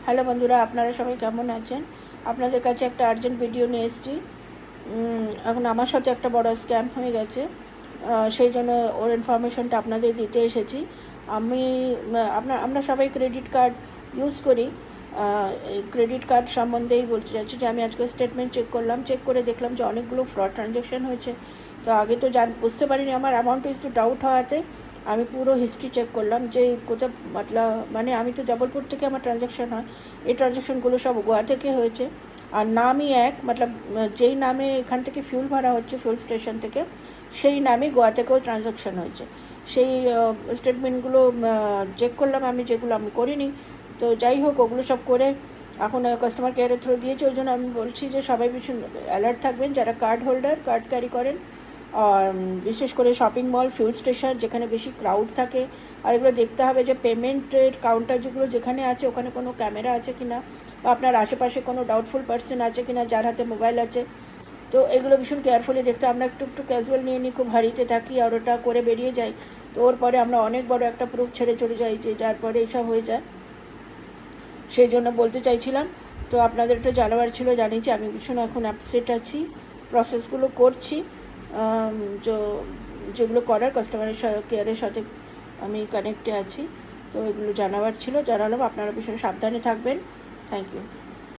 Hello বন্ধুরা, আপনারা সবাই কেমন আছেন? আপনাদের কাছে একটা আর্জেন্ট ভিডিও নিয়ে এসেছি। এখন আমার সাথে একটা বড় স্ক্যাম হয়ে গেছে, সেই জন্য ওর ইনফরমেশনটা আপনাদের দিতে এসেছি। আমরা সবাই ক্রেডিট কার্ড ইউজ করি। এই ক্রেডিট কার্ড সম্বন্ধেই বলতে চাইছি যে আমি আজকে স্টেটমেন্ট চেক করে দেখলাম যে অনেকগুলো ফ্রড ট্রানজ্যাকশন হয়েছে। তো আগে তো বুঝতে পারিনি, আমার অ্যামাউন্ট একটু ডাউট হওয়াতে আমি পুরো হিস্ট্রি চেক করলাম যে কোথাও মানে আমি তো জবলপুর থেকে আমার ট্রানজ্যাকশন হয়, এই ট্রানজ্যাকশনগুলো সব গোয়া থেকে হয়েছে। আর নামই এক, যেই নামে এখান থেকে ফিউল ভরা হচ্ছে ফিউল স্টেশন থেকে, সেই নামে গোয়া থেকেও ট্রানজ্যাকশন হয়েছে। সেই স্টেটমেন্টগুলো চেক করলাম আমি, যেগুলো আমি করিনি। তো যাই হোক, ওগুলো সব করে এখন কাস্টমার কেয়ারের থ্রু দিয়েছে। ওই জন্য আমি বলছি যে সবাই ভীষণ অ্যালার্ট থাকবেন, যারা কার্ড হোল্ডার, কার্ড ক্যারি করেন। আর বিশেষ করে শপিং মল, ফিউল স্টেশন যেখানে বেশি ক্রাউড থাকে। আর এগুলো দেখতে হবে যে পেমেন্টের কাউন্টার যেগুলো যেখানে আছে ওখানে কোনো ক্যামেরা আছে কি না, বা আপনার আশেপাশে কোনো ডাউটফুল পার্সন আছে কি না যার হাতে মোবাইল আছে। তো এগুলো ভীষণ কেয়ারফুলি দেখতে, আমরা একটু ক্যাজুয়াল নিয়ে নিই, খুব হারিতে থাকি আর ওটা করে বেরিয়ে যাই। তো ওর পরে আমরা অনেক বড় একটা প্রুফ ছেড়ে চলে যাই, যে যার পরে এইসব হয়ে যায়। সেই জন্য বলতে চাইছিলাম। তো আপনাদের একটু জানাবার ছিল, জানিয়েছি। আমি ভীষণ এখন আপসেট আছি, প্রসেসগুলো করছি। যেগুলো করার কাস্টমারের কেয়ারের সাথে আমি কানেক্টে আছি। তো এগুলো জানাবার ছিল, জানালাম। আপনারা ভীষণ সাবধানে থাকবেন। Thank you.